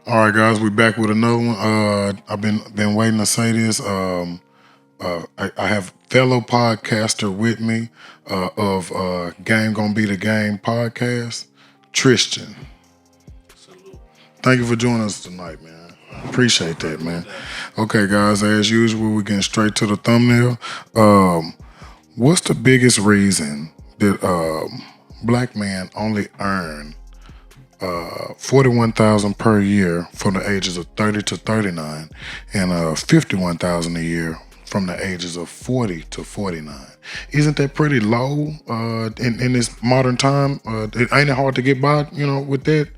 All right, guys, we back with another one. I've been waiting to say this. I have fellow podcaster with me of Game Gonna Be the Game podcast, Tristan. Salute. Thank you for joining us tonight, man. Appreciate that, man. Okay, guys, as usual, we're getting straight to the thumbnail. What's the biggest reason that black men only earn $41,000 per year from the ages of 30 to 39, and $51,000 a year from the ages of 40 to 49? Isn't that pretty low in this modern time? It ain't hard to get by, with that.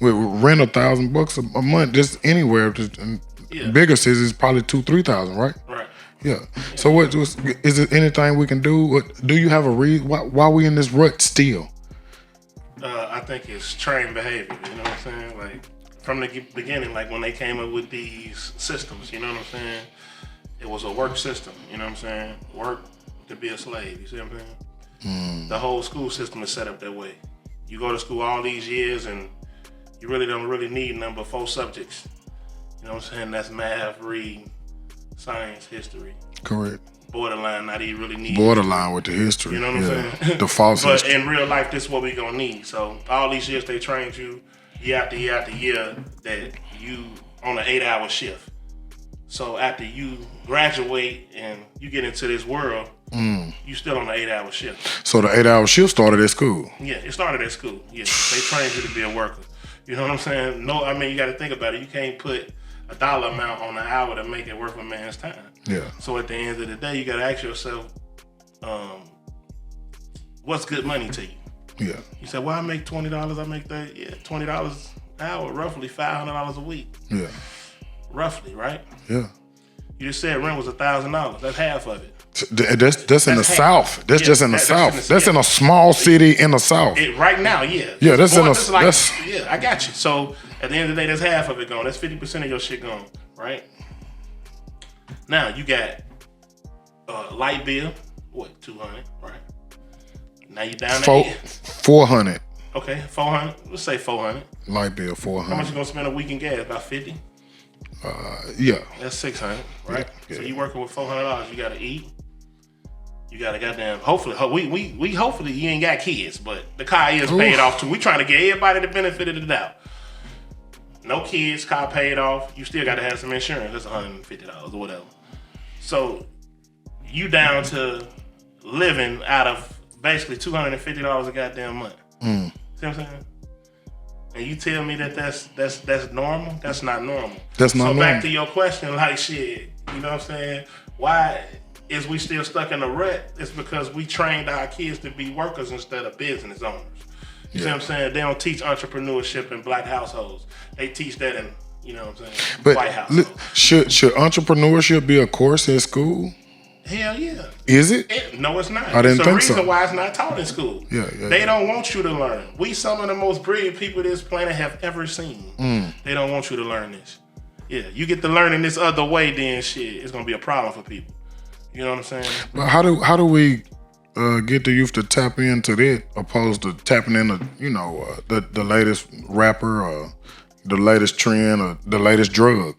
With rent $1,000 a month, just anywhere. Bigger cities is probably $2,000-$3,000, right? Right. Yeah. So what is there anything we can do? Do you have a reason why we in this rut still? I think it's trained behavior, you know what I'm saying? Like, from the beginning, like when they came up with these systems, you know what I'm saying? It was a work system, you know what I'm saying? Work to be a slave, you see what I'm saying? The whole school system is set up that way. You go to school all these years and you really don't need nothing but 4 subjects. You know what I'm saying? That's math, reading, science, history. Correct. Borderline, not even really need. Borderline with the history. You know what I'm saying? The false But history. in real life, this is what we gonna need. So all these years they trained you year after year after year that you on an 8-hour shift. So after you graduate and you get into this world, you still on an 8-hour shift. So the 8-hour shift started at school. Yeah, it started at school. Yeah, they trained you to be a worker. You know what I'm saying? No, I mean, you got to think about it. You can't put a dollar amount on an hour to make it worth a man's time. Yeah. So at the end of the day, you got to ask yourself, what's good money to you? Yeah. You said, well, I make $20, I make that. Yeah, $20 an hour, roughly $500 a week. Yeah. Roughly, right? Yeah. You just said rent was $1,000. That's half of it. That's in the South. That's just in the South. That's in a small city in the South. Right now, yeah. Yeah, that's yeah, I got you. So at the end of the day, that's half of it gone. That's 50% of your shit gone, right? Now you got light bill, what, $200, right? Now you down to $400. Okay, $400. Let's say $400. Light bill $400. How much you gonna spend a week in gas? About $50. Yeah. That's $600, right? Yeah. So you working with $400. You gotta eat. You gotta goddamn. Hopefully, we hopefully you ain't got kids, but the car is paid off too. We trying to get everybody the benefit of the doubt. No kids, car paid off. You still gotta have some insurance. That's $150 or whatever. So you down to living out of basically $250 a goddamn month. See what I'm saying? And you tell me that that's normal? That's not normal. That's not normal. So back to your question, like shit, you know what I'm saying? Why is we still stuck in the rut? It's because we trained our kids to be workers instead of business owners. You see what I'm saying? They don't teach entrepreneurship in black households. They teach that in, you know what I'm saying, white households. Should entrepreneurship be a course in school? Hell yeah. Is it? No, it's not. I didn't think so. There's a reason why it's not taught in school. Yeah. They don't want you to learn. We some of the most brilliant people this planet have ever seen. They don't want you to learn this. Yeah, you get to learning this other way, then shit, it's gonna be a problem for people. You know what I'm saying? But how do we get the youth to tap into that opposed to tapping into the latest rapper or the latest trend or the latest drug?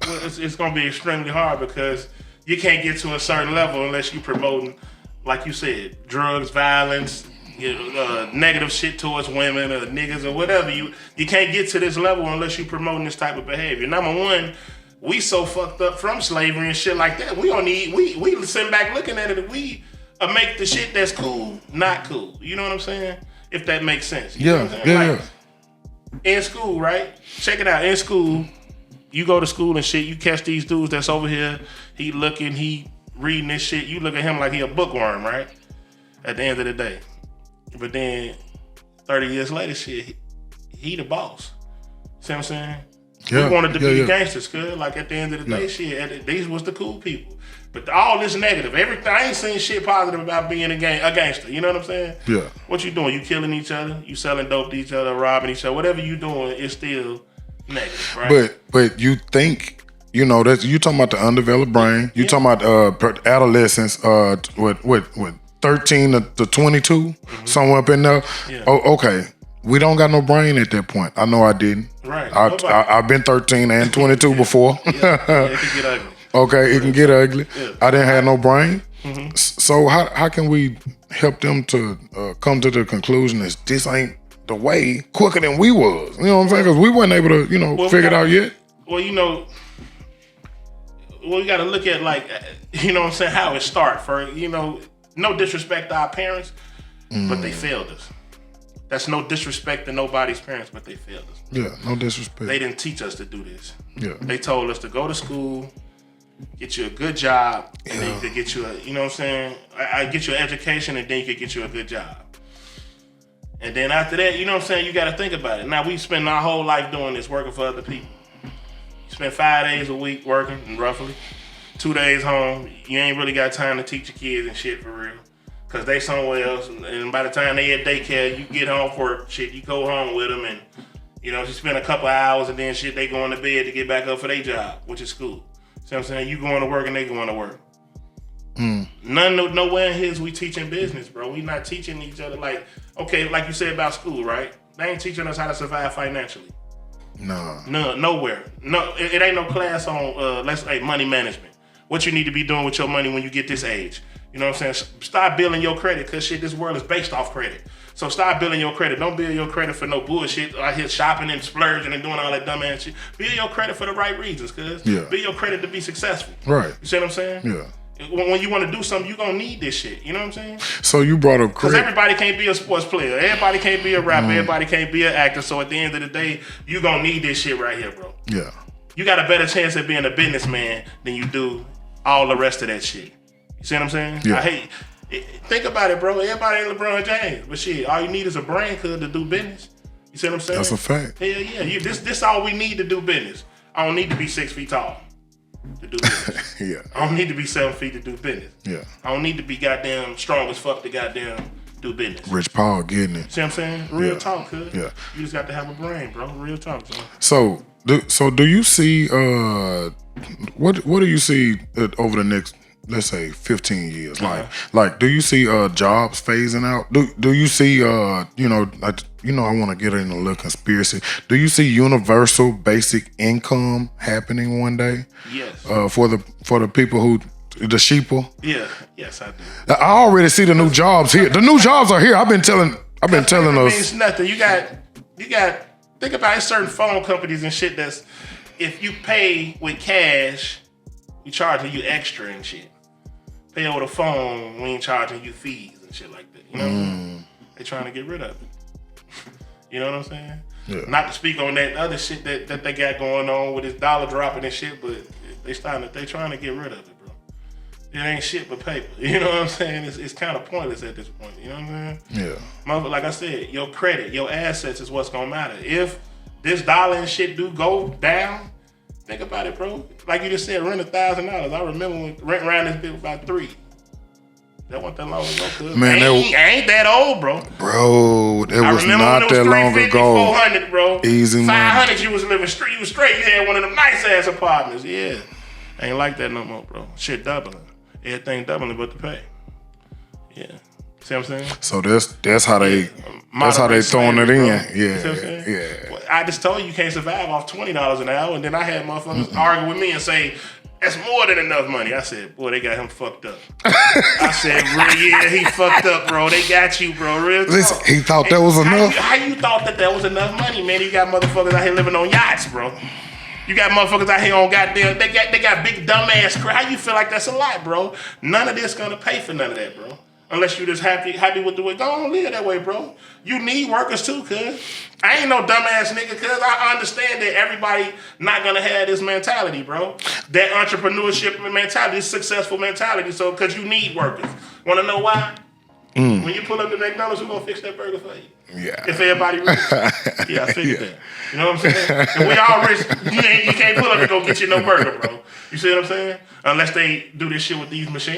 Well, it's gonna be extremely hard because you can't get to a certain level unless you promoting, like you said, drugs, violence, negative shit towards women or niggas or whatever. You can't get to this level unless you promoting this type of behavior. Number one, we so fucked up from slavery and shit like that. We don't need, we sit back looking at it and we make the shit that's cool not cool. You know what I'm saying? If that makes sense. You know what I'm saying? Like, in school, right? Check it out. In school, you go to school and shit, you catch these dudes that's over here, he looking, he reading this shit, you look at him like he a bookworm, right? At the end of the day. But then 30 years later, shit, he the boss. See what I'm saying? We wanted to be gangsters, cuz like at the end of the day, shit, these was the cool people. But all this negative, everything, I ain't seen shit positive about being a gangster. You know what I'm saying? Yeah. What you doing? You killing each other, you selling dope to each other, robbing each other, whatever you doing is still negative, right? But you think, that's you talking about the undeveloped brain. You talking about adolescence, what 13 to 22, somewhere up in there. Yeah. Oh, okay. We don't got no brain at that point. I know I didn't. Right. I've been 13 and 22 before. Yeah, it can get ugly. Okay, it can get ugly. Yeah. I didn't have no brain. So how can we help them to come to the conclusion that this ain't the way quicker than we was? You know what I'm saying? Because we weren't able to, figure it out yet. Well, we got to look at, like, what I'm saying, how it started. No disrespect to our parents, but they failed us. That's no disrespect to nobody's parents, but they failed us. Yeah, no disrespect. They didn't teach us to do this. Yeah. They told us to go to school, get you a good job, and then you could get you I get you an education, and then you could get you a good job. And then after that, you got to think about it. Now, we spend our whole life doing this, working for other people. You spend 5 days a week working, roughly. 2 days home. You ain't really got time to teach your kids and shit for real. Because they somewhere else. And by the time they at daycare, you get home for shit. You go home with them and, you spend a couple hours and then shit, they going to bed to get back up for their job, which is school. See what I'm saying? You going to work and they going to work. Nowhere in his we teaching business, bro. We not teaching each other like you said about school, right? They ain't teaching us how to survive financially. No, nowhere. No, it ain't no class on money management. What you need to be doing with your money when you get this age. You know what I'm saying? Start building your credit, because shit, this world is based off credit. So start building your credit. Don't build your credit for no bullshit out here shopping and splurging and doing all that dumb ass shit. Build your credit for the right reasons, cuz. Yeah. Build your credit to be successful. Right. You see what I'm saying? Yeah. When you want to do something, you're going to need this shit. You know what I'm saying? So you brought up because credit. everybody can't be a sports player. Everybody can't be a rapper. Everybody can't be an actor. So at the end of the day, you're going to need this shit right here, bro. Yeah. You got a better chance at being a businessman than you do all the rest of that shit. You see what I'm saying? Yeah. Think about it, bro. Everybody ain't LeBron James. But shit, all you need is a brain to do business. You see what I'm saying? That's a fact. Hell yeah. This all we need to do business. I don't need to be 6 feet tall to do business. Yeah. I don't need to be 7 feet to do business. Yeah. I don't need to be goddamn strong as fuck to goddamn do business. Rich Paul getting it. See what I'm saying? Real Yeah. talk, cuz. Yeah. You just got to have a brain, bro. Real talk, son. So do you see what do you see over the next, let's say, 15 years? Like do you see jobs phasing out? Do you see I want to get in a little conspiracy. Do you see universal basic income happening one day? Yes. For the people who the sheeple? Yeah. Yes, I do. I already see the new jobs here. The new jobs are here. I've been telling It us. means nothing. You got think about it, certain phone companies and shit that's, if you pay with cash, we charging you extra and shit. Pay over the phone, we ain't charging you fees and shit like that. You know what I'm saying? They trying to get rid of it. You know what I'm saying? Yeah. Not to speak on that other shit that they got going on with this dollar dropping and shit, but they trying to get rid of it, bro. It ain't shit but paper. You know what I'm saying? It's kind of pointless at this point. You know what I'm saying? Yeah. Like I said, your credit, your assets is what's gonna matter. If this dollar and shit do go down, think about it, bro. Like you just said, rent $1,000. I remember when rent around this bitch about $3. That wasn't that long ago, cuz. Man, I ain't that old, bro. Bro, it was not that long ago. $400, bro. Easy money. $500, you was living straight. You was straight. You had one of them nice ass apartments. Yeah, ain't like that no more, bro. Shit doubling. Everything doubling but the pay. Yeah. See what I'm saying? So that's how they throwing it in. Yeah. See what I'm saying? Yeah. Well, I just told you can't survive off $20 an hour, and then I had motherfuckers argue with me and say, that's more than enough money. I said, boy, they got him fucked up. I said, yeah, he fucked up, bro. They got you, bro. Real talk. Listen, he thought that was enough. How you thought that was enough money, man? You got motherfuckers out here living on yachts, bro. You got motherfuckers out here on goddamn, they got big dumbass how you feel like that's a lot, bro? None of this gonna pay for none of that, bro. Unless you just happy with the way. Go on, live that way, bro. You need workers too, cuz. I ain't no dumbass nigga, cuz I understand that everybody not gonna have this mentality, bro. That entrepreneurship mentality, this successful mentality. So, cuz you need workers. Wanna know why? When you pull up to McDonald's, who gonna fix that burger for you? Yeah. If everybody rich. Yeah, I figured that. You know what I'm saying? If we all rich, you can't pull up and go get you no burger, bro. You see what I'm saying? Unless they do this shit with these machines.